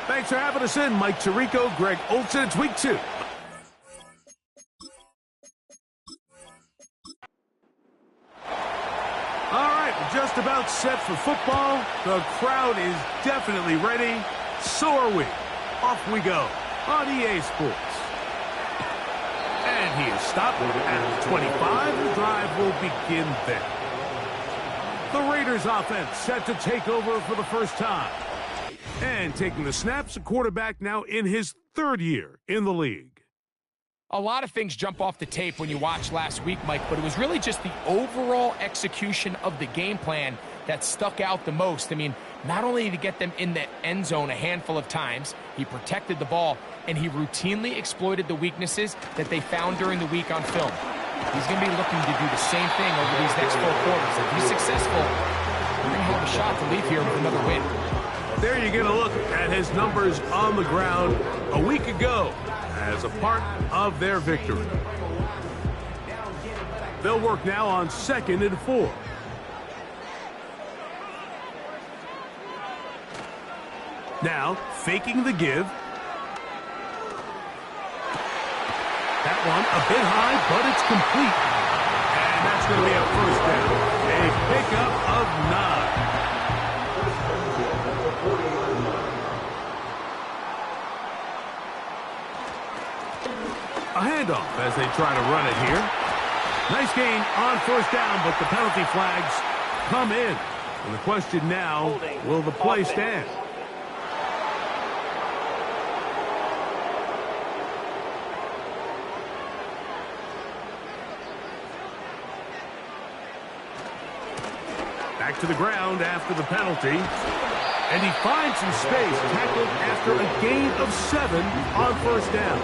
Thanks for having us in, Mike Tirico, Greg Olsen. It's week 2. All right, we're just about set for football. The crowd is definitely ready. So are we. Off we go on EA Sports. And he is stopped at the 25. The drive will begin there. The Raiders offense set to take over for the first time. And taking the snaps, a quarterback now in his 3rd year in the league. A lot of things jump off the tape when you watched last week, Mike, but it was really just the overall execution of the game plan that stuck out the most. I mean, not only did he get them in the end zone a handful of times, he protected the ball, and he routinely exploited the weaknesses that they found during the week on film. He's going to be looking to do the same thing over these next 4 quarters. If he's successful, we're going to have a shot to leave here with another win. There you get a look at his numbers on the ground a week ago as a part of their victory. They'll work now on 2nd and 4. Now, faking the give. That one a bit high, but it's complete. And that's going to be a first down. A pickup of 9. A handoff as they try to run it here. Nice gain on 1st down, but the penalty flags come in. And the question now, will the play stand? Back to the ground after the penalty. And he finds some space, tackled after a gain of 7 on 1st down.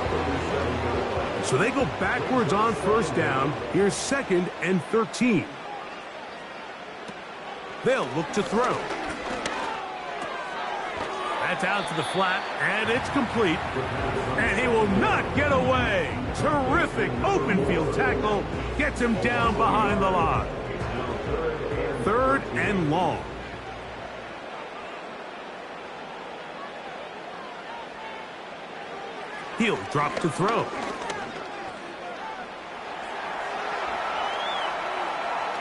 So they go backwards on 1st down. Here's 2nd and 13. They'll look to throw. That's out to the flat, and it's complete. And he will not get away. Terrific open field tackle. Gets him down behind the line. 3rd and long. He'll drop to throw.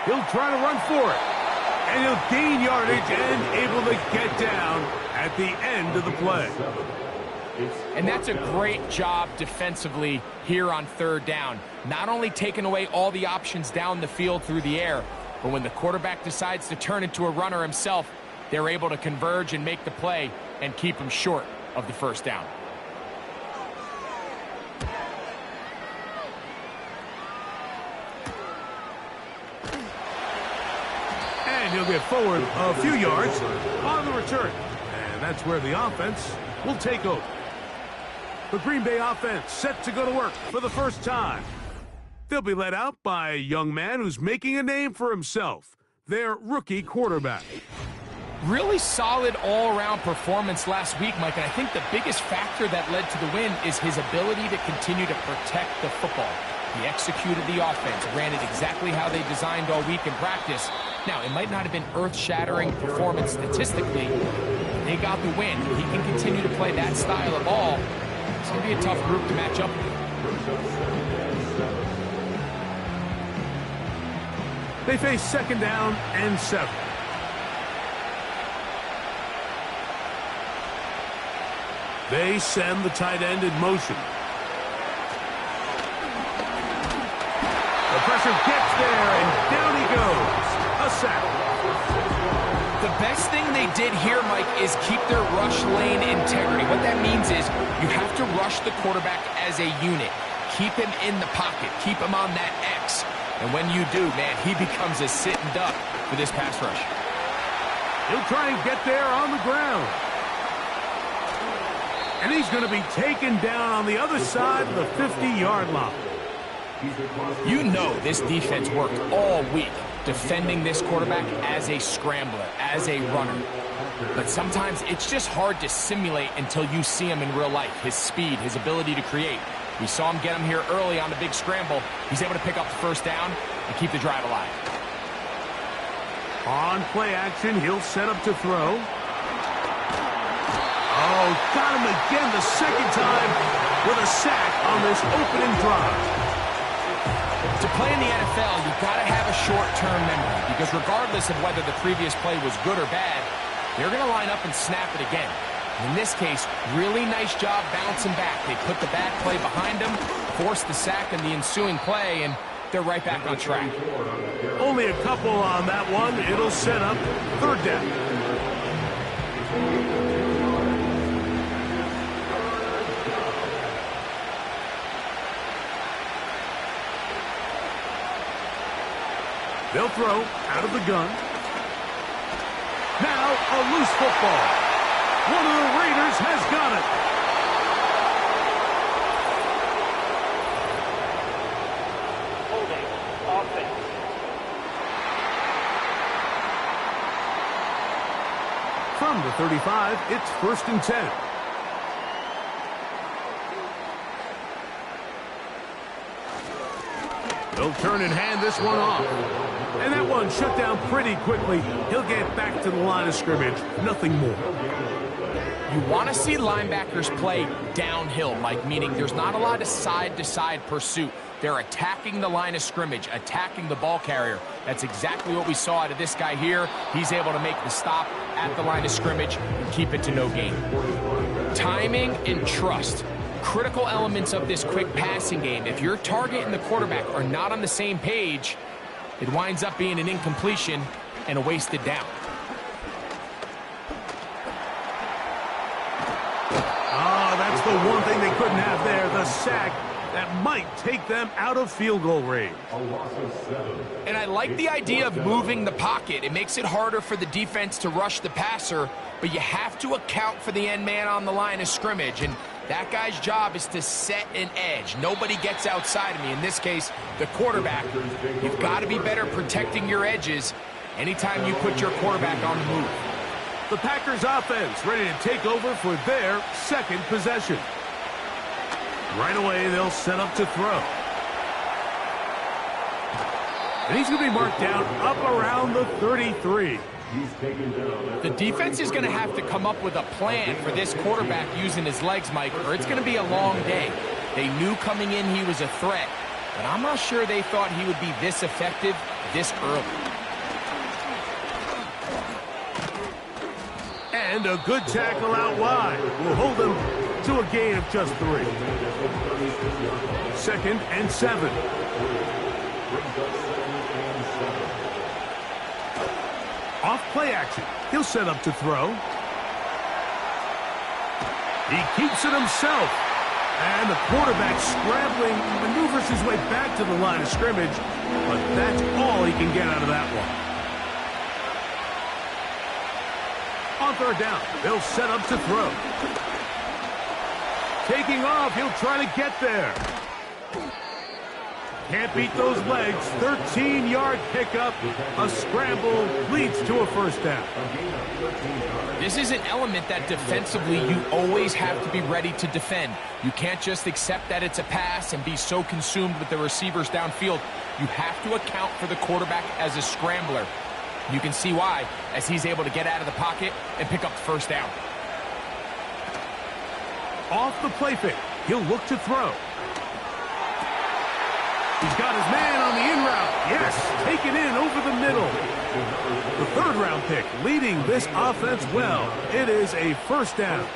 He'll try to run for it. And he'll gain yardage and able to get down at the end of the play. And that's a great job defensively here on 3rd down. Not only taking away all the options down the field through the air, but when the quarterback decides to turn into a runner himself, they're able to converge and make the play and keep him short of the 1st down. And he'll get forward a few yards on the return. And that's where the offense will take over. The Green Bay offense set to go to work for the first time. They'll be led out by a young man who's making a name for himself, their rookie quarterback. Really solid all-around performance last week, Mike, and I think the biggest factor that led to the win is his ability to continue to protect the football. He executed the offense, ran it exactly how they designed all week in practice. Now, it might not have been earth-shattering performance statistically. They got the win. He can continue to play that style of ball. It's going to be a tough group to match up with. They face 2nd down and 7. They send the tight end in motion. The pressure gets there, and down he goes. A sack. The best thing they did here, Mike, is keep their rush lane integrity. What that means is you have to rush the quarterback as a unit. Keep him in the pocket. Keep him on that X. And when you do, man, he becomes a sitting duck for this pass rush. He'll try and get there on the ground. And he's going to be taken down on the other side of the 50-yard line. You know this defense worked all week defending this quarterback as a scrambler, as a runner. But sometimes it's just hard to simulate until you see him in real life, his speed, his ability to create. We saw him get him here early on the big scramble. He's able to pick up the 1st down and keep the drive alive. On play action, he'll set up to throw. A Oh, got him again the second time with a sack on this opening drive. To play in the NFL, you've got to have a short-term memory because regardless of whether the previous play was good or bad, they're going to line up and snap it again. In this case, really nice job bouncing back. They put the bad play behind them, forced the sack in the ensuing play, and they're right back on track. Only a couple on that one. It'll set up third down. They'll throw out of the gun. Now a loose football. One of the Raiders has got it. Holding offense. From the 35, it's 1st and 10. They'll turn and hand this one off. And that one shut down pretty quickly. He'll get back to the line of scrimmage. Nothing more. You want to see linebackers play downhill, Mike, meaning there's not a lot of side-to-side pursuit. They're attacking the line of scrimmage, attacking the ball carrier. That's exactly what we saw out of this guy here. He's able to make the stop at the line of scrimmage and keep it to no gain. Timing and trust. Critical elements of this quick passing game. If your target and the quarterback are not on the same page, it winds up being an incompletion and a wasted down. Oh, that's the one thing they couldn't have there, the sack that might take them out of field goal range. And I like the idea of moving the pocket. It makes it harder for the defense to rush the passer, but you have to account for the end man on the line of scrimmage, and that guy's job is to set an edge. Nobody gets outside of me. In this case, the quarterback. You've got to be better protecting your edges anytime you put your quarterback on the move. The Packers offense ready to take over for their second possession. Right away, they'll set up to throw. And he's going to be marked down up around the 33. The defense is going to have to come up with a plan for this quarterback using his legs, Mike, or it's going to be a long day. They knew coming in he was a threat, but I'm not sure they thought he would be this effective this early. And a good tackle out wide will hold them to a gain of just 3. 2nd and 7. Off play action. He'll set up to throw. He keeps it himself. And the quarterback scrambling, maneuvers his way back to the line of scrimmage. But that's all he can get out of that one. On third down, they'll set up to throw. Taking off, he'll try to get there. Can't beat those legs. 13-yard pickup. A scramble leads to a first down. This is an element that defensively you always have to be ready to defend. You can't just accept that it's a pass and be so consumed with the receivers downfield. You have to account for the quarterback as a scrambler. You can see why, as he's able to get out of the pocket and pick up the first down. Off the play fake, he'll look to throw. He's got his man on the in route. Yes, taken in over the middle. The third-round pick leading this offense well. It is a first down.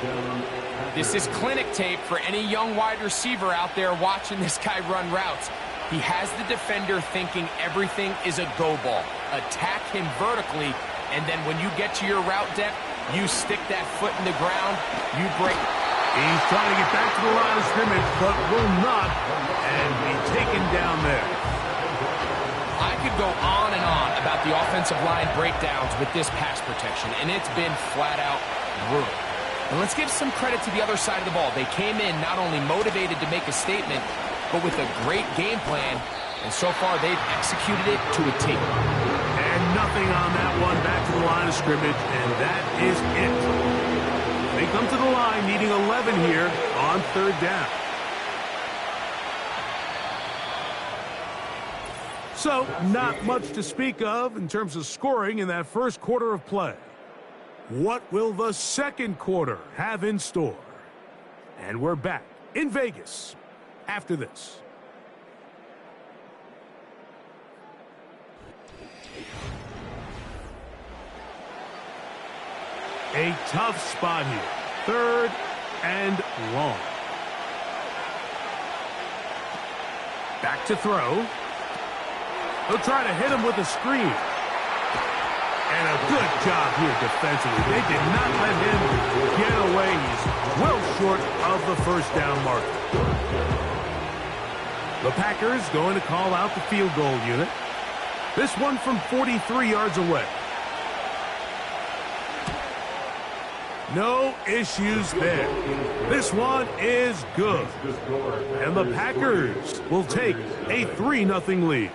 This is clinic tape for any young wide receiver out there watching this guy run routes. He has the defender thinking everything is a go ball. Attack him vertically, and then when you get to your route depth, you stick that foot in the ground, you break. He's trying to get back to the line of scrimmage, but will not, and be taken down there. I could go on and on about the offensive line breakdowns with this pass protection, and it's been flat-out brutal. And let's give some credit to the other side of the ball. They came in not only motivated to make a statement, but with a great game plan, and so far they've executed it to a T. And nothing on that one, back to the line of scrimmage, and that is it. They come to the line needing 11 here on third down. So, not much to speak of in terms of scoring in that first quarter of play. What will the second quarter have in store? And we're back in Vegas after this. A tough spot here. 3rd and long. Back to throw. He'll try to hit him with a screen. And a good job here defensively. They did not let him get away. He's well short of the first down marker. The Packers going to call out the field goal unit. This one from 43 yards away. No issues there. This one is good. And the Packers will take a 3-0 lead.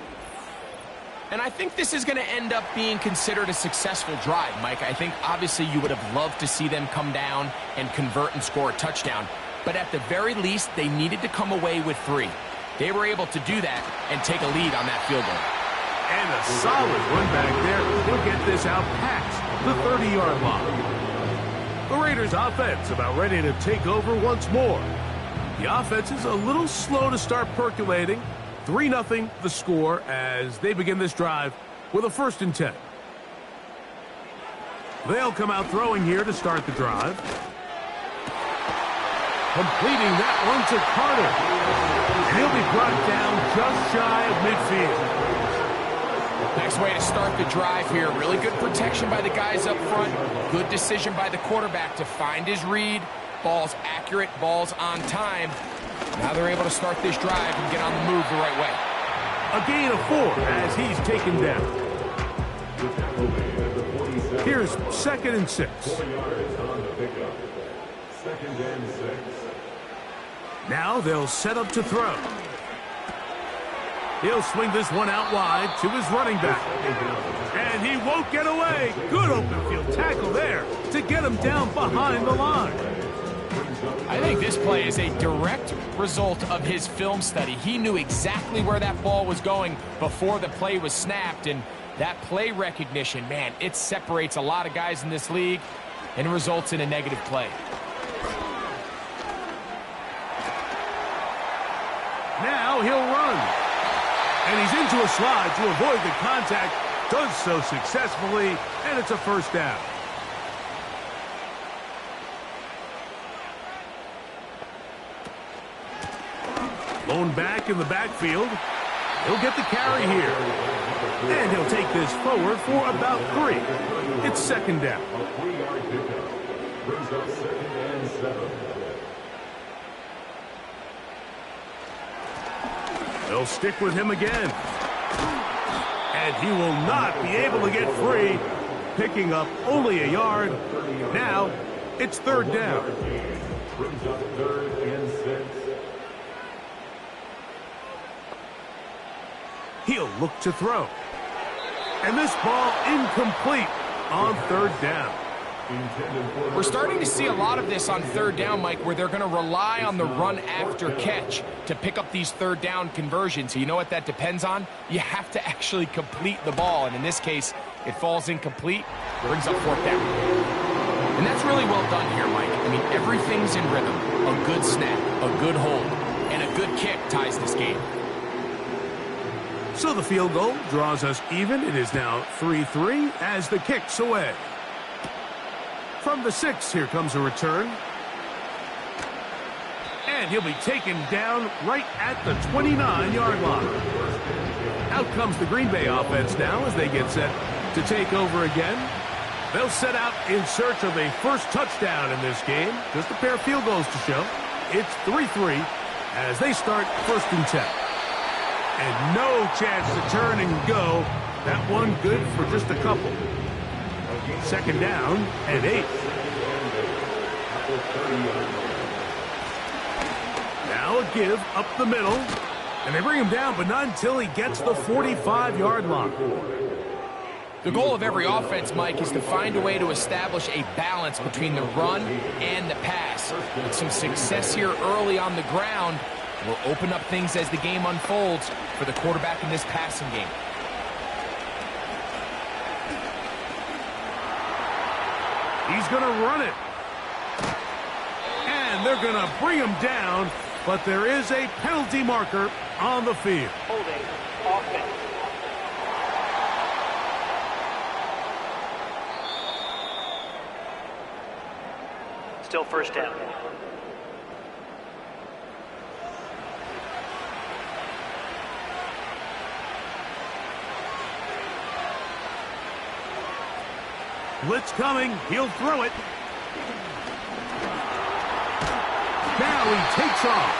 And I think this is going to end up being considered a successful drive, Mike. I think obviously you would have loved to see them come down and convert and score a touchdown. But at the very least, they needed to come away with 3. They were able to do that and take a lead on that field goal. And a solid run back there. He'll get this out past the 30-yard line. The Raiders offense about ready to take over once more. The offense is a little slow to start percolating. 3-0 the score as they begin this drive with a 1st and 10. They'll come out throwing here to start the drive. Completing that one to Carter. And he'll be brought down just shy of midfield. Nice way to start the drive here. Really good protection by the guys up front. Good decision by the quarterback to find his read. Ball's accurate, ball's on time. Now they're able to start this drive and get on the move the right way. A gain of 4 as he's taken down. Here's 2nd and 6. Now they'll set up to throw. He'll swing this one out wide to his running back. And he won't get away. Good open field tackle there to get him down behind the line. I think this play is a direct result of his film study. He knew exactly where that ball was going before the play was snapped. And that play recognition, man, it separates a lot of guys in this league and results in a negative play. Now he'll run. And he's into a slide to avoid the contact. Does so successfully, and it's a 1st down. Blown back in the backfield. He'll get the carry here. And he'll take this forward for about 3. It's 2nd down. They'll stick with him again. And he will not be able to get free. Picking up only a yard. Now, it's 3rd down. He'll look to throw. And this ball incomplete on 3rd down. We're starting to see a lot of this on 3rd down, Mike, where they're going to rely on the run after catch to pick up these 3rd down conversions. So you know what that depends on? You have to actually complete the ball. And in this case, it falls incomplete, brings up 4th down. And that's really well done here, Mike. I mean, everything's in rhythm. A good snap, a good hold, and a good kick ties this game. So the field goal draws us even. It is now 3-3 as the kick's away. From the 6, here comes a return. And he'll be taken down right at the 29-yard line. Out comes the Green Bay offense now as they get set to take over again. They'll set out in search of a 1st touchdown in this game. Just a pair of field goals to show. It's 3-3 as they start 1st and 10. And no chance to turn and go. That one good for just a couple. 2nd down and 8. Now a give up the middle. And they bring him down, but not until he gets the 45-yard line. The goal of every offense, Mike, is to find a way to establish a balance between the run and the pass. With some success here early on the ground will open up things as the game unfolds for the quarterback in this passing game. He's going to run it. And they're going to bring him down, but there is a penalty marker on the field. Holding offense. Still first down. Blitz coming. He'll throw it. Now he takes off.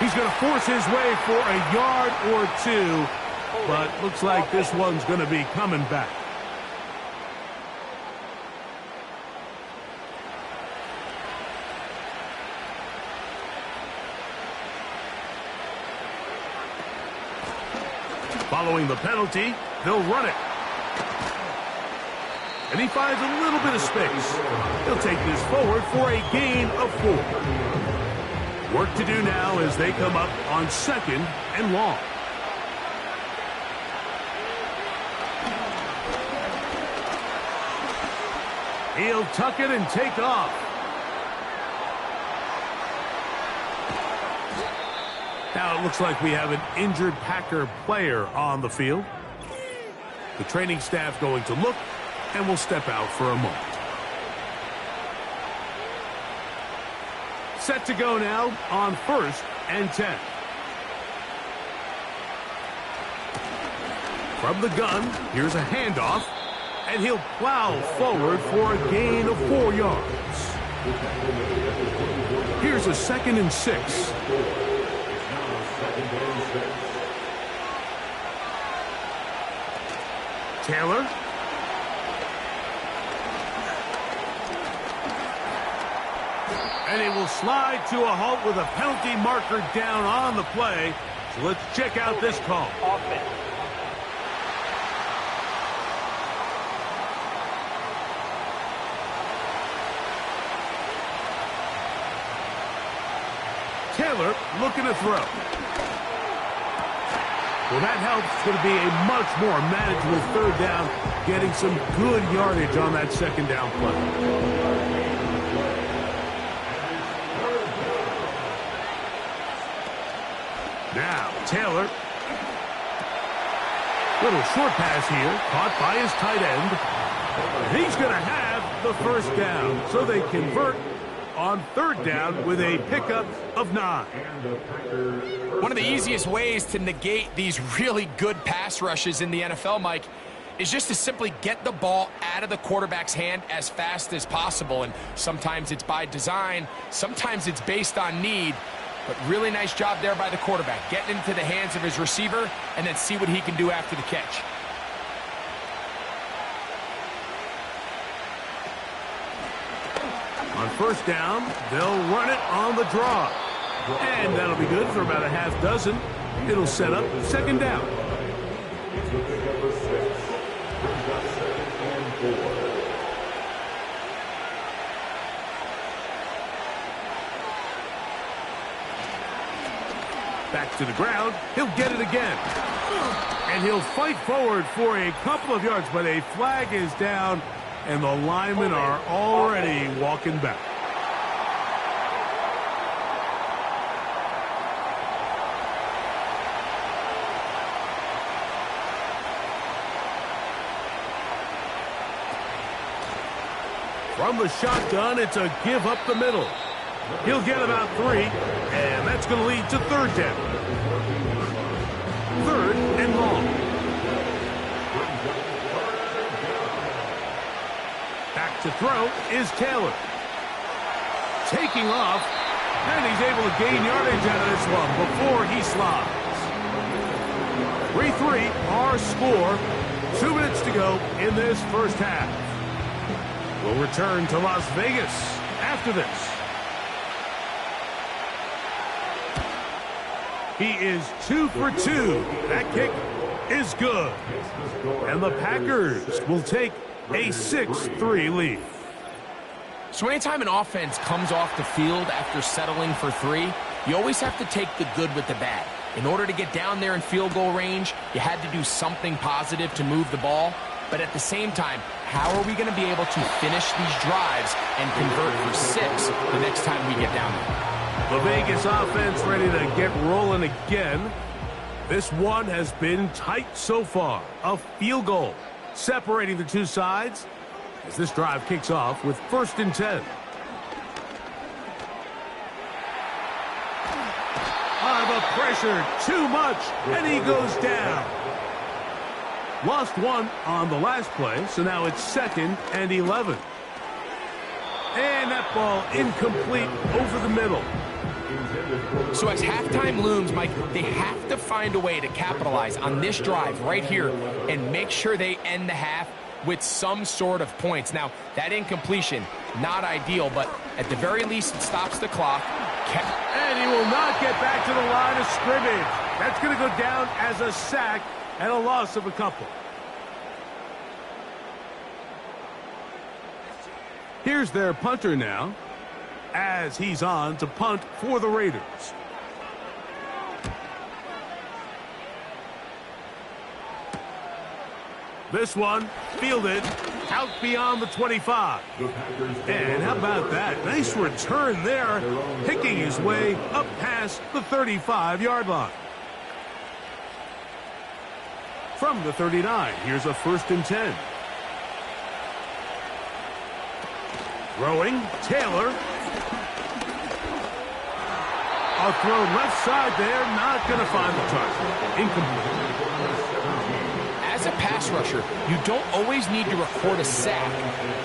He's going to force his way for a yard or two, but looks like this one's going to be coming back. Following the penalty, they'll run it. And he finds a little bit of space. He'll take this forward for a gain of 4. Work to do now as they come up on 2nd and long. He'll tuck it and take off. Now it looks like we have an injured Packer player on the field. The training staff going to look and will step out for a moment. Set to go now on 1st and 10. From the gun, here's a handoff, and he'll plow forward for a gain of 4 yards. Here's a 2nd and 6. Taylor. And it will slide to a halt with a penalty marker down on the play. So let's check out this call. Offense. Taylor looking to throw. Well, that helps. It's going to be a much more manageable 3rd down, getting some good yardage on that 2nd down play. Now, Taylor. Little short pass here, caught by his tight end. And he's going to have the 1st down. So they convert on 3rd down with a pickup of 9. One of the easiest ways to negate these really good pass rushes in the NFL, Mike, is just to simply get the ball out of the quarterback's hand as fast as possible. And sometimes it's by design, sometimes it's based on need. But really nice job there by the quarterback, getting into the hands of his receiver and then see what he can do after the catch. On 1st down, they'll run it on the draw. And that'll be good for about a half dozen. It'll set up 2nd down. Back to the ground. He'll get it again. And he'll fight forward for a couple of yards, but a flag is down, and the linemen are already walking back. From the shotgun, it's a give up the middle. He'll get about 3, and that's going to lead to 3rd down. 3rd and long. Back to throw is Taylor. Taking off, and he's able to gain yardage out of this one before he slides. 3-3, our score. 2 minutes to go in this 1st half. We'll return to Las Vegas after this. He is 2 for 2. That kick is good. And the Packers will take a 6-3 lead. So anytime an offense comes off the field after settling for 3, you always have to take the good with the bad. In order to get down there in field goal range, you had to do something positive to move the ball. But at the same time, how are we going to be able to finish these drives and convert for 6 the next time we get down there? The Vegas offense ready to get rolling again. This one has been tight so far. A field goal separating the two sides as this drive kicks off with 1st and 10. The pressure, too much, and he goes down. Lost one on the last play, so now it's 2nd and 11. And that ball incomplete over the middle. So as halftime looms, Mike, they have to find a way to capitalize on this drive right here and make sure they end the half with some sort of points. Now, that incompletion, not ideal, but at the very least, it stops the clock. And he will not get back to the line of scrimmage. That's going to go down as a sack and a loss of a couple. Here's their punter now, as he's on to punt for the Raiders. This one fielded out beyond the 25. And how about that? Nice return there, picking his way up past the 35-yard line. From the 39, here's a 1st and 10. Throwing, Taylor. A throw left side there, not going to find the target. Incomplete. As a pass rusher, you don't always need to record a sack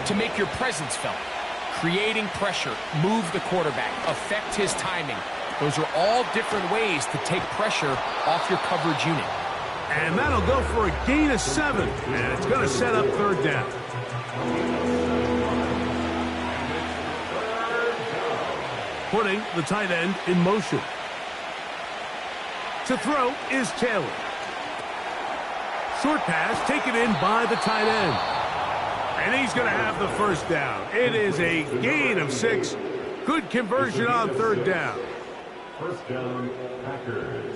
to make your presence felt. Creating pressure, move the quarterback, affect his timing. Those are all different ways to take pressure off your coverage unit. And that'll go for a gain of 7. And it's going to set up 3rd down. Putting the tight end in motion. To throw is Taylor. Short pass taken in by the tight end. And he's going to have the 1st down. It is a gain of 6. Good conversion on 3rd down. 1st down, Packers.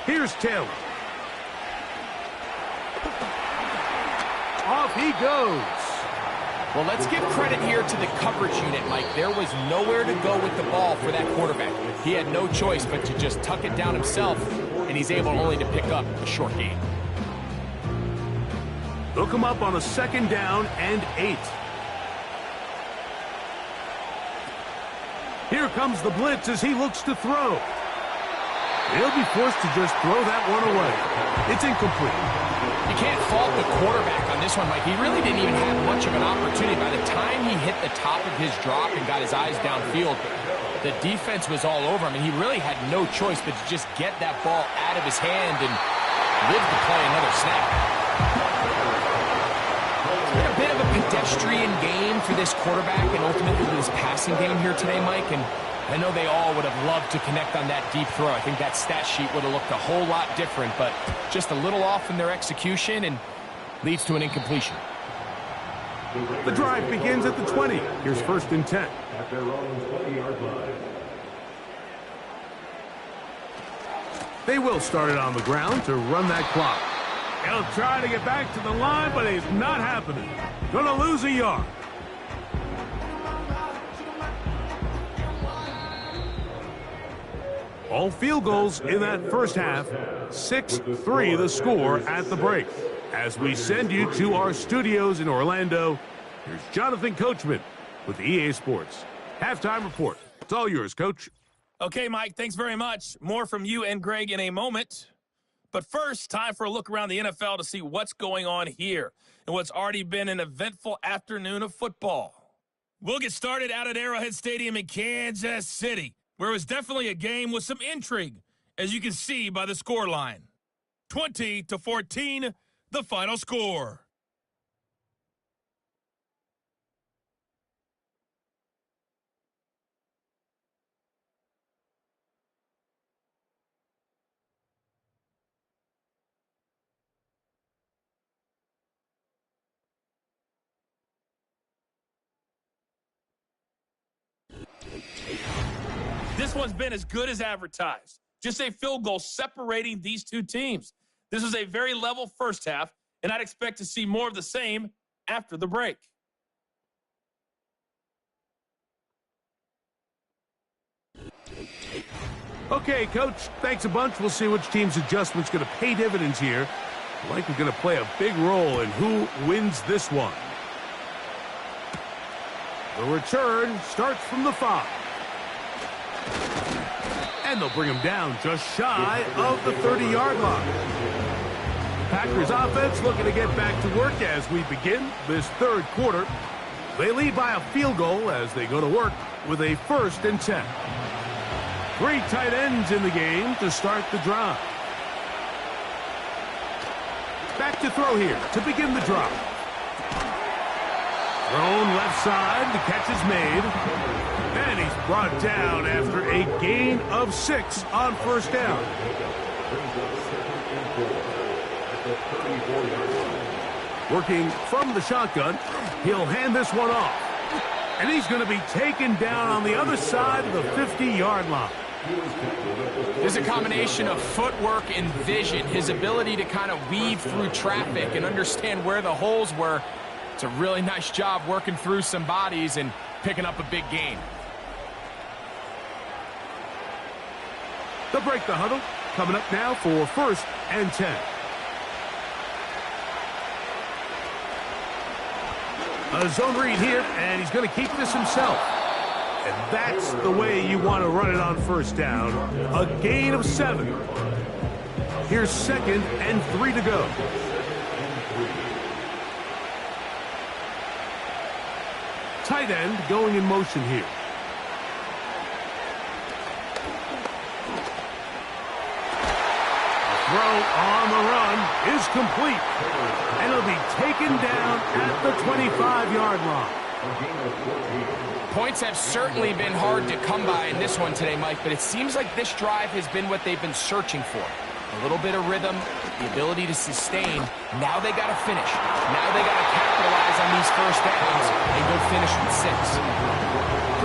Here's Taylor. Off he goes. Well, let's give credit here to the coverage unit, Mike. There was nowhere to go with the ball for that quarterback. He had no choice but to just tuck it down himself, and he's able only to pick up a short gain. They'll come up on a 2nd down and 8. Here comes the blitz as he looks to throw. He'll be forced to just throw that one away. It's incomplete. You can't fault the quarterback on this one, Mike. He really didn't even have much of an opportunity. By the time he hit the top of his drop and got his eyes downfield, the defense was all over him, and he really had no choice but to just get that ball out of his hand and live to play another snap. It's been a bit of a pedestrian game for this quarterback and ultimately this passing game here today, Mike, and I know they all would have loved to connect on that deep throw. I think that stat sheet would have looked a whole lot different, but just a little off in their execution and leads to an incompletion. The drive begins at the 20. Here's 1st and 10. At their own 20-yard line. They will start it on the ground to run that clock. He'll try to get back to the line, but it's not happening. Gonna lose a yard. All field goals in that first half. 6-3 the score at the break. As we send you to our studios in Orlando, here's Jonathan Coachman with EA Sports. Halftime report. It's all yours, Coach. Okay, Mike, thanks very much. More from you and Greg in a moment. But first, time for a look around the NFL to see what's going on here and what's already been an eventful afternoon of football. We'll get started out at Arrowhead Stadium in Kansas City, where it was definitely a game with some intrigue, as you can see by the scoreline. 20-14, the final score. This one's been as good as advertised. Just a field goal separating these two teams. This was a very level first half, and I'd expect to see more of the same after the break. Okay, Coach, thanks a bunch. We'll see which team's adjustment's going to pay dividends here. Likely going to play a big role in who wins this one. The return starts from the 5. And they'll bring him down just shy of the 30-yard line. Packers offense looking to get back to work as we begin this third quarter. They lead by a field goal as they go to work with a 1st and 10. 3 tight ends in the game to start the drive. Back to throw here to begin the drive. Thrown left side, the catch is made. And he's brought down after a gain of 6 on 1st down. Working from the shotgun, he'll hand this one off. And he's going to be taken down on the other side of the 50-yard line. There's a combination of footwork and vision, his ability to kind of weave through traffic and understand where the holes were. It's a really nice job working through some bodies and picking up a big gain. They'll break the huddle. Coming up now for 1st and 10. A zone read here, and he's going to keep this himself. And that's the way you want to run it on 1st down. A gain of 7. Here's 2nd and 3 to go. Tight end going in motion here. The throw on the run is complete. And it'll be taken down at the 25-yard line. Points have certainly been hard to come by in this one today, Mike, but it seems like this drive has been what they've been searching for. A little bit of rhythm, the ability to sustain. Now they got to finish. Now they got to capitalize on these 1st downs and go finish with 6.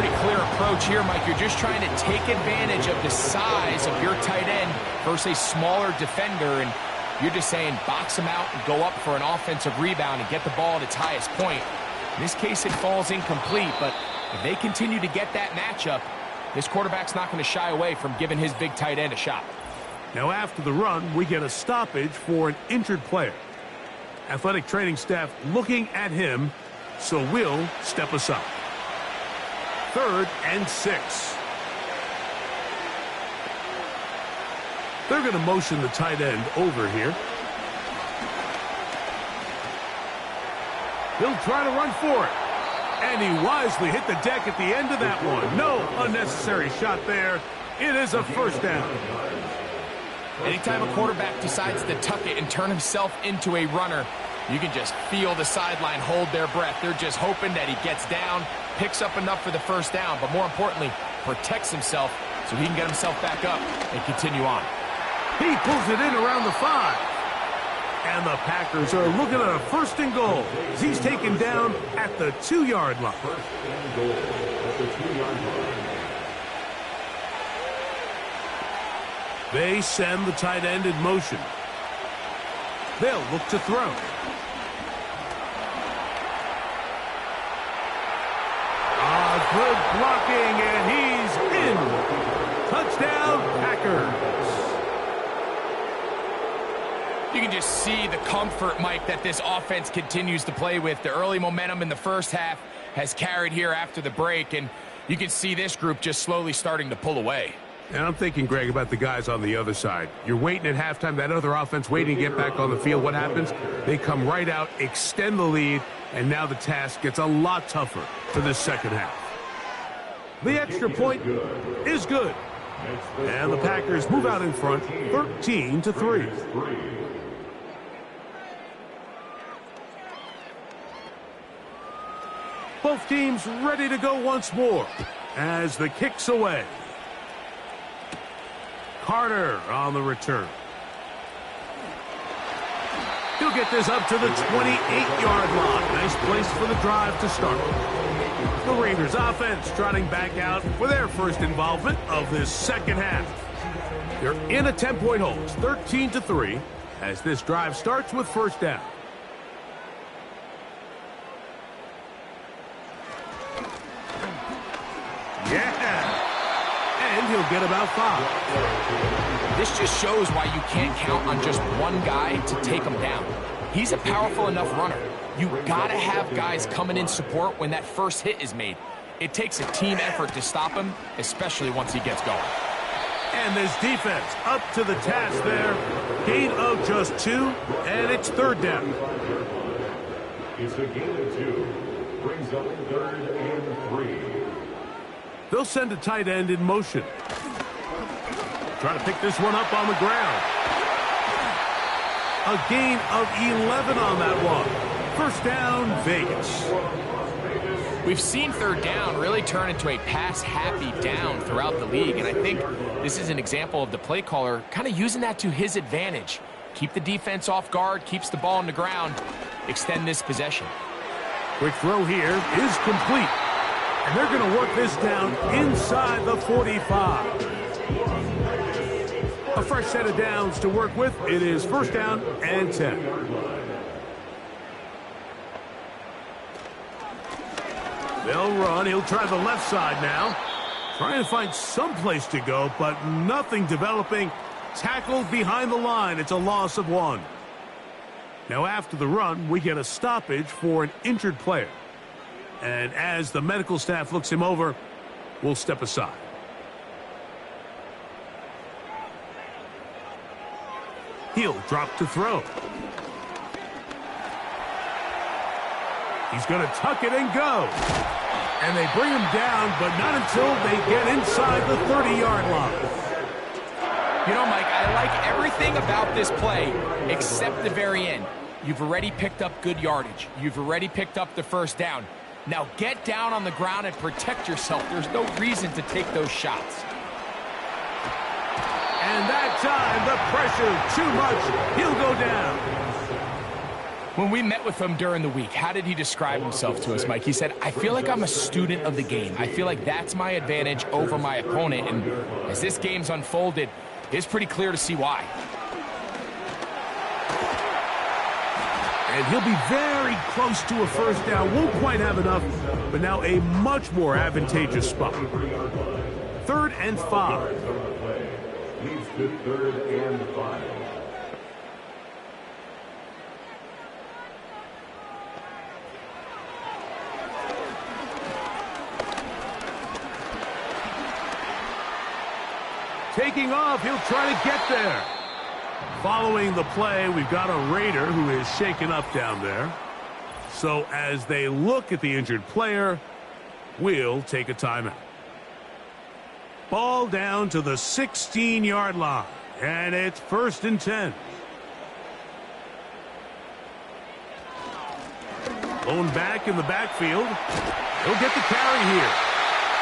Pretty clear approach here, Mike. You're just trying to take advantage of the size of your tight end versus a smaller defender, and you're just saying box him out and go up for an offensive rebound and get the ball at its highest point. In this case, it falls incomplete, but if they continue to get that matchup, this quarterback's not going to shy away from giving his big tight end a shot. Now after the run, we get a stoppage for an injured player. Athletic training staff looking at him, so we'll step aside. 3rd and 6. They're going to motion the tight end over here. He'll try to run for it. And he wisely hit the deck at the end of that one. No unnecessary shot there. It is a 1st down. Anytime a quarterback decides to tuck it and turn himself into a runner, you can just feel the sideline hold their breath. They're just hoping that he gets down, picks up enough for the 1st down, but more importantly, protects himself so he can get himself back up and continue on. He pulls it in around the 5. And the Packers are looking at a 1st and goal as he's taken down at the 2-yard line. 1st and goal at the 2-yard line. They send the tight end in motion. They'll look to throw. Good blocking, and he's in. Touchdown, Packers. You can just see the comfort, Mike, that this offense continues to play with. The early momentum in the 1st half has carried here after the break, and you can see this group just slowly starting to pull away. And I'm thinking, Greg, about the guys on the other side. You're waiting at halftime, that other offense waiting to get back on the field. What happens? They come right out, extend the lead, and now the task gets a lot tougher for this 2nd half. The extra point is good. And the Packers move out in front, 13-3. Both teams ready to go once more as the kick's away. Carter on the return. He'll get this up to the 28-yard line. Nice place for the drive to start. The Raiders offense trotting back out for their first involvement of this second half. They're in a 10-point hole. It's 13-3 as this drive starts with first down. Yeah! And he'll get about 5. This just shows why you can't count on just one guy to take him down. He's a powerful enough runner. You gotta have guys coming in support when that first hit is made. It takes a team effort to stop him, especially once he gets going. And this defense up to the task there. Gain of just 2, and it's third down. It's a gain of 2. Brings up 3rd and 3. They'll send a tight end in motion. Trying to pick this one up on the ground. A gain of 11 on that one. First down, Vegas. We've seen third down really turn into a pass-happy down throughout the league, and I think this is an example of the play caller kind of using that to his advantage. Keep the defense off guard, keeps the ball on the ground, extend this possession. Quick throw here is complete. And they're going to work this down inside the 45. A fresh set of downs to work with. It is first down and 10. They'll run. He'll try the left side now. Trying to find some place to go, but nothing developing. Tackled behind the line. It's a loss of 1. Now after the run, we get a stoppage for an injured player. And as the medical staff looks him over, we'll step aside. He'll drop to throw. He's going to tuck it and go. And they bring him down, but not until they get inside the 30-yard line. You know, Mike, I like everything about this play except the very end. You've already picked up good yardage. You've already picked up the first down. Now get down on the ground and protect yourself. There's no reason to take those shots. And that time, the pressure too much. He'll go down. When we met with him during the week, how did he describe himself to us, Mike? He said, I feel like I'm a student of the game. I feel like that's my advantage over my opponent. And as this game's unfolded, it's pretty clear to see why. And he'll be very close to a first down. Won't quite have enough, but now a much more advantageous spot. 3rd and 5. Leads to 3rd and 5. Taking off, he'll try to get there. Following the play, we've got a Raider who is shaken up down there. So as they look at the injured player, we'll take a timeout. Ball down to the 16-yard line, and it's 1st and 10. Lone back in the backfield. He'll get the carry here.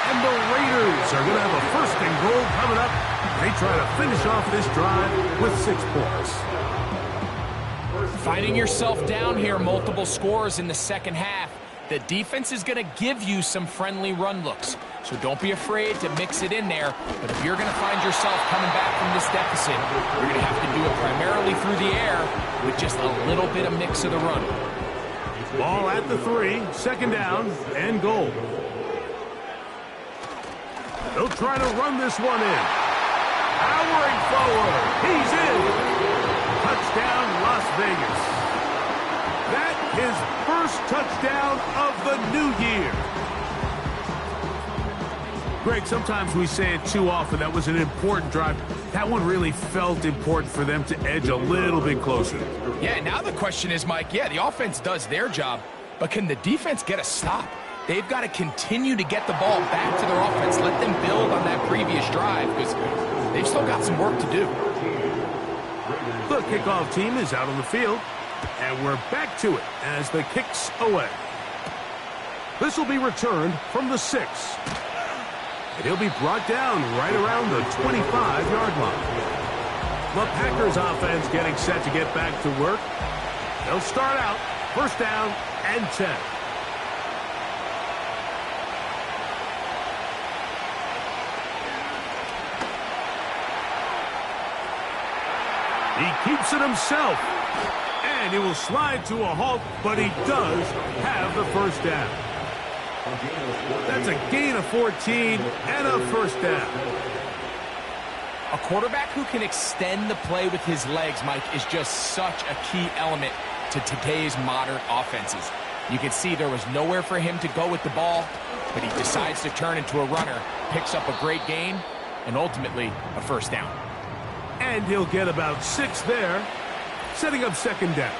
And the Raiders are going to have a 1st and goal coming up. They try to finish off this drive with 6 points. Finding yourself down here, multiple scores in the second half. The defense is going to give you some friendly run looks. So don't be afraid to mix it in there. But if you're going to find yourself coming back from this deficit, you're going to have to do it primarily through the air with just a little bit of mix of the run. Ball at the 3, 2nd down, and goal. They'll try to run this one in. Powering forward. He's in. Touchdown, Las Vegas. That is first touchdown of the new year. Greg, sometimes we say it too often. That was an important drive. That one really felt important for them to edge a little bit closer. Yeah, now the question is, Mike, the offense does their job, but can the defense get a stop? They've got to continue to get the ball back to their offense. Let them build on that previous drive because they've still got some work to do. The kickoff team is out on the field, and we're back to it as the kick's away. This will be returned from the 6. And he'll be brought down right around the 25-yard line. The Packers offense getting set to get back to work. They'll start out 1st down and 10. He keeps it himself. And he will slide to a halt, but he does have the first down. That's a gain of 14 and a first down. A quarterback who can extend the play with his legs, Mike, is just such a key element to today's modern offenses. You can see there was nowhere for him to go with the ball, but he decides to turn into a runner, picks up a great gain, and ultimately a first down. And he'll get about 6 there, setting up second down.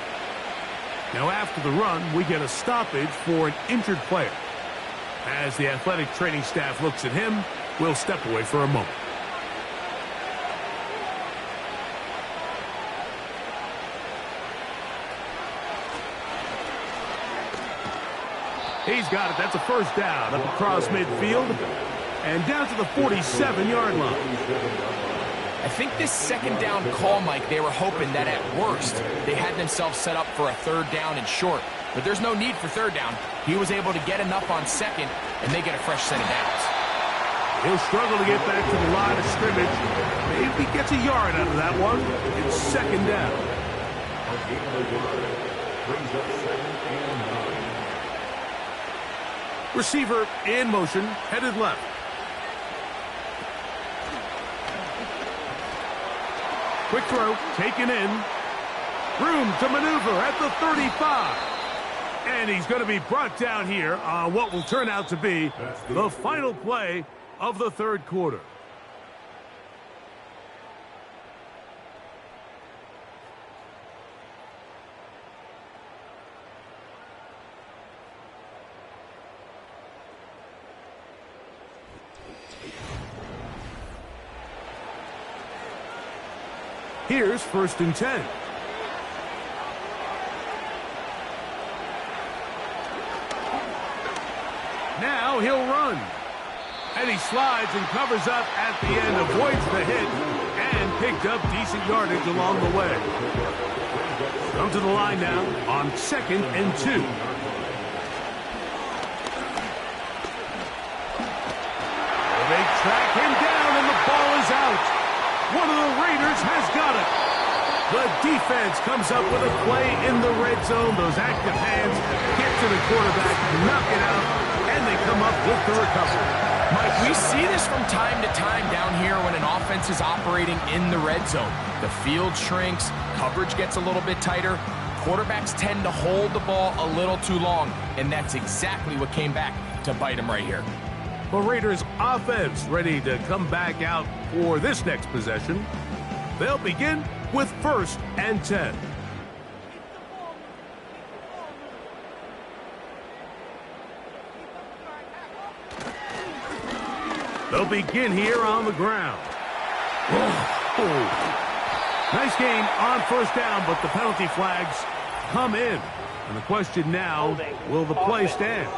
Now after the run, we get a stoppage for an injured player. As the athletic training staff looks at him, we'll step away for a moment. He's got it. That's a first down up across midfield and down to the 47-yard line. I think this second down call, Mike, they were hoping that at worst they had themselves set up for a third down and short. But there's no need for third down. He was able to get enough on second, and they get a fresh set of downs. He'll struggle to get back to the line of scrimmage. Maybe he gets a yard out of that one. It's second down. Receiver in motion, headed left. Quick throw, taken in. Room to maneuver at the 35. And he's going to be brought down here on what will turn out to be the final play of the third quarter. Here's 1st and 10. Now he'll run. And he slides and covers up at the end, avoids the hit, and picked up decent yardage along the way. Come to the line now on 2nd and 2. They track him down, and the ball is out. One of the Raiders has got it. The defense comes up with a play in the red zone. Those active hands get to the quarterback, knock it out, and they come up with the recovery. Mike, we see this from time to time down here when an offense is operating in the red zone. The field shrinks, coverage gets a little bit tighter, quarterbacks tend to hold the ball a little too long, and that's exactly what came back to bite him right here. The Raiders offense ready to come back out for this next possession. They'll begin with 1st and 10. They'll begin here on the ground. Nice gain on 1st down, but the penalty flags come in. And the question now, will the play stand?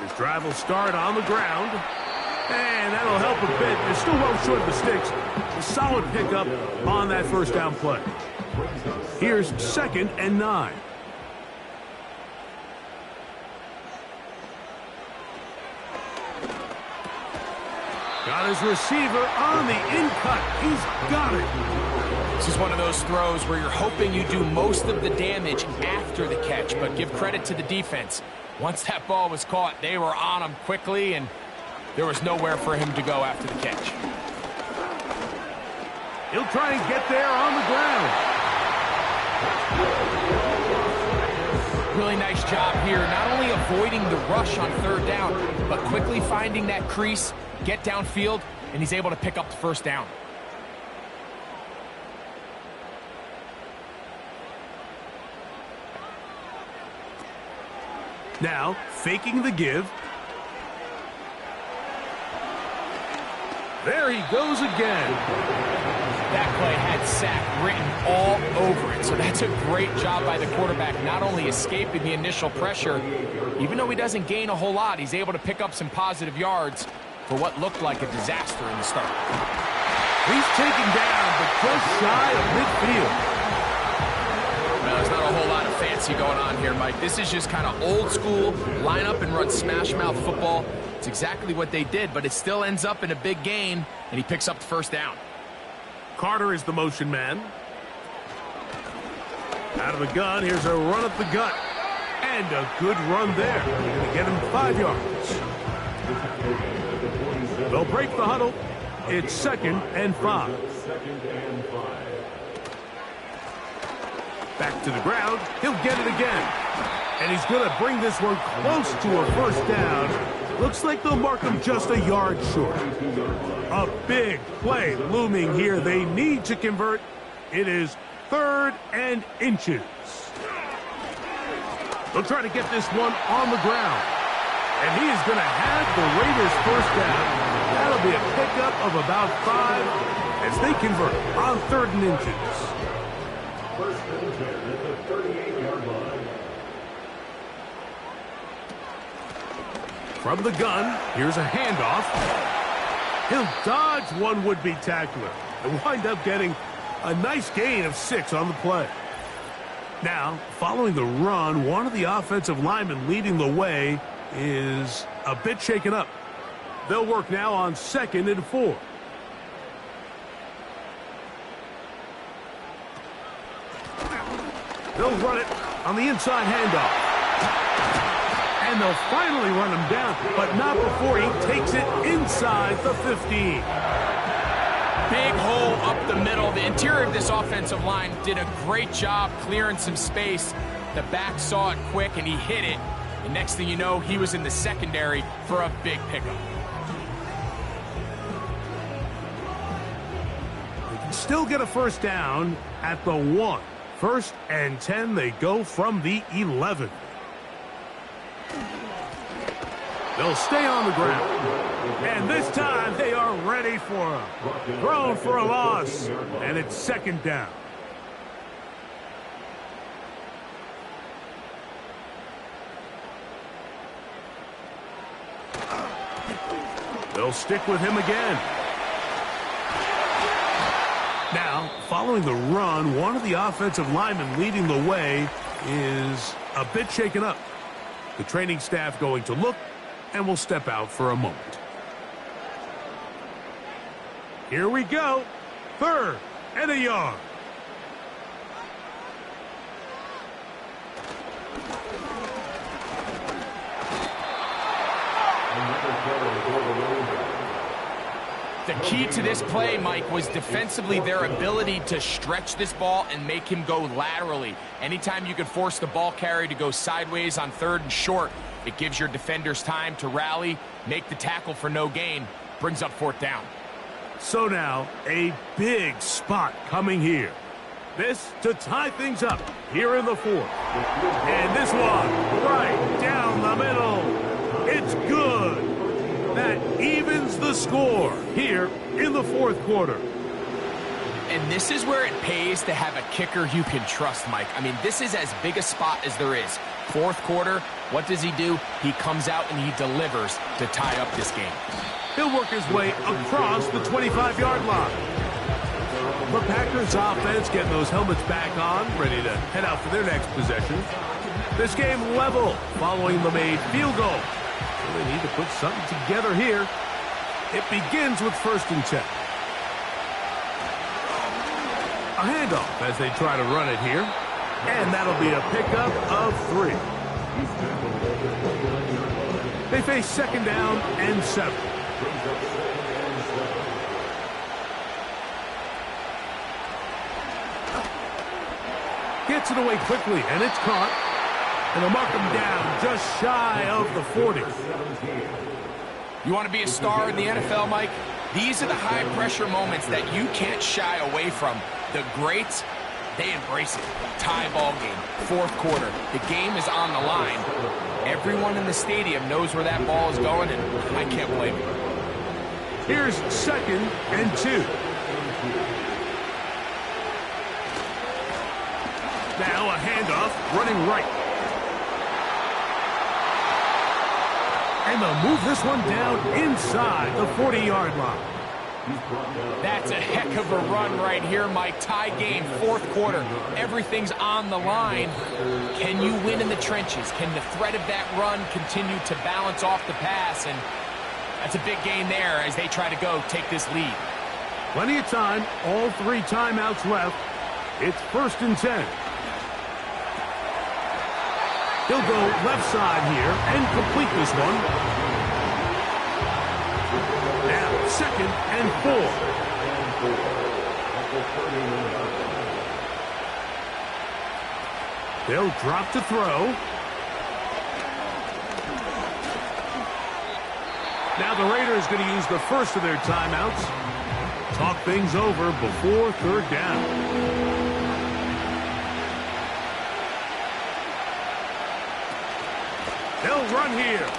His drive will start on the ground. And that'll help a bit. They're still well short of the sticks. A solid pickup on that 1st down play. Here's 2nd and 9. Got his receiver on the in-cut. He's got it. This is one of those throws where you're hoping you do most of the damage after the catch, but give credit to the defense. Once that ball was caught, they were on him quickly, and there was nowhere for him to go after the catch. He'll try and get there on the ground. Really nice job here, not only avoiding the rush on 3rd down, but quickly finding that crease, get downfield, and he's able to pick up the 1st down. Now, faking the give. There he goes again. That play had sack written all over it, so that's a great job by the quarterback, not only escaping the initial pressure, even though he doesn't gain a whole lot, he's able to pick up some positive yards for what looked like a disaster in the start. He's taken down, but just shy of midfield. Well, there's not a whole lot of fancy see going on here, Mike. This is just kind of old school, line up and run smash mouth football. It's exactly what they did, but it still ends up in a big gain, and he picks up the first down. Carter is the motion man. Out of the gun, here's a run at the gut. And a good run there. Going to get him 5 yards. They'll break the huddle. It's 2nd and 5. Back to the ground. He'll get it again. And he's going to bring this one close to a first down. Looks like they'll mark him just a yard short. A big play looming here. They need to convert. It is 3rd and inches. They'll try to get this one on the ground. And he is going to have the Raiders first down. That'll be a pickup of about 5 as they convert on 3rd and inches. First and 10 at the 38-yard line. From the gun, here's a handoff. He'll dodge one would-be tackler and wind up getting a nice gain of 6 on the play. Now, following the run, one of the offensive linemen leading the way is a bit shaken up. They'll work now on 2nd and 4. They'll run it on the inside handoff. And they'll finally run him down, but not before he takes it inside the 15. Big hole up the middle. The interior of this offensive line did a great job clearing some space. The back saw it quick, and he hit it. And next thing you know, he was in the secondary for a big pickup. They can still get a first down at the 1. 1st and 10, they go from the 11. They'll stay on the ground. And this time, they are ready for him. Thrown for a loss, and it's 2nd down. They'll stick with him again. Now, following the run, one of the offensive linemen leading the way is a bit shaken up. The training staff going to look and will step out for a moment. Here we go. 3rd and a yard. The key to this play, Mike, was defensively their ability to stretch this ball and make him go laterally. Anytime you can force the ball carrier to go sideways on 3rd and short, it gives your defenders time to rally, make the tackle for no gain, brings up 4th down. So now, a big spot coming here. This to tie things up here in the 4th. And this one right down the middle. It's good. That evens the score here in the 4th quarter. And this is where it pays to have a kicker you can trust, Mike. I mean, this is as big a spot as there is. 4th quarter, what does he do? He comes out and he delivers to tie up this game. He'll work his way across the 25-yard line. The Packers offense getting those helmets back on, ready to head out for their next possession. This game level following the made field goal. So they need to put something together here. It begins with 1st and 10. A handoff as they try to run it here. And that'll be a pickup of 3. They face 2nd down and 7. Gets it away quickly, and it's caught. And they'll mark him down just shy of the 40. You want to be a star in the NFL, Mike? These are the high-pressure moments that you can't shy away from. The greats, they embrace it. Tie ball game, 4th quarter. The game is on the line. Everyone in the stadium knows where that ball is going, and I can't blame them. Here's 2nd and 2. Now a handoff, running right. And they'll move this one down inside the 40-yard line. That's a heck of a run right here, Mike. Tie game, fourth quarter. Everything's on the line. Can you win in the trenches? Can the threat of that run continue to balance off the pass? And that's a big gain there as they try to go take this lead. Plenty of time. All 3 timeouts left. It's 1st and 10. He'll go left side here and complete this one. Now 2nd and 4. They'll drop to throw. Now the Raiders going to use the first of their timeouts. Talk things over before 3rd down. They'll run here.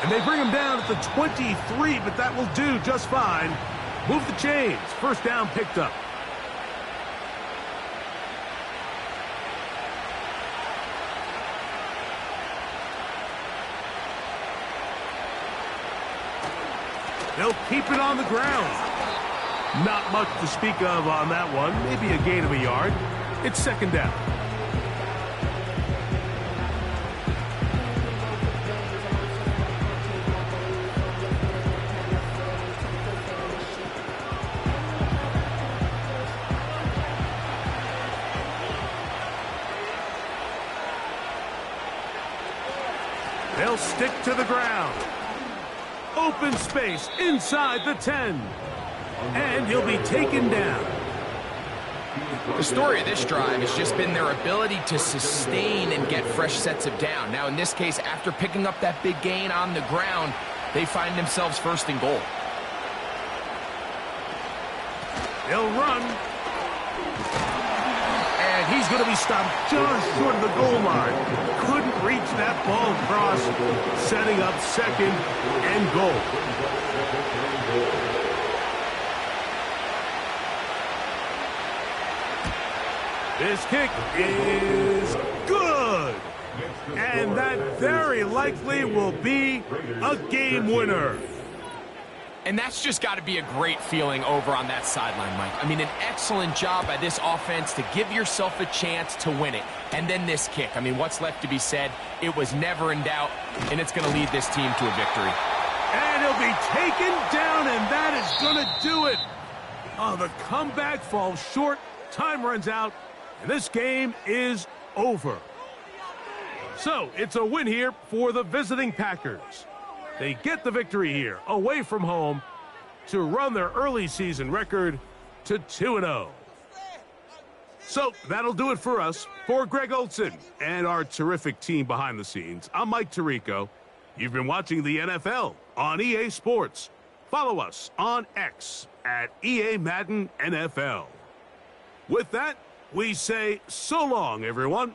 And they bring him down at the 23, but that will do just fine. Move the chains. 1st down picked up. They'll keep it on the ground. Not much to speak of on that one. Maybe a gain of a yard. It's 2nd down. They'll stick to the ground. Open space inside the 10. And he'll be taken down. The story of this drive has just been their ability to sustain and get fresh sets of down. Now, in this case, after picking up that big gain on the ground, they find themselves 1st and goal. They'll run. And he's going to be stopped just short of the goal line. Couldn't reach that ball across, setting up 2nd and goal. This kick is good. And that very likely will be a game winner. And that's just got to be a great feeling over on that sideline, Mike. I mean, an excellent job by this offense to give yourself a chance to win it. And then this kick. I mean, what's left to be said? It was never in doubt, and it's going to lead this team to a victory. And he'll be taken down, and that is going to do it. Oh, the comeback falls short. Time runs out, and this game is over. So, it's a win here for the visiting Packers. They get the victory here, away from home, to run their early season record to 2-0. So, that'll do it for us. For Greg Olsen and our terrific team behind the scenes, I'm Mike Tirico. You've been watching the NFL on EA Sports. Follow us on X at EA Madden NFL. With that, we say so long, everyone.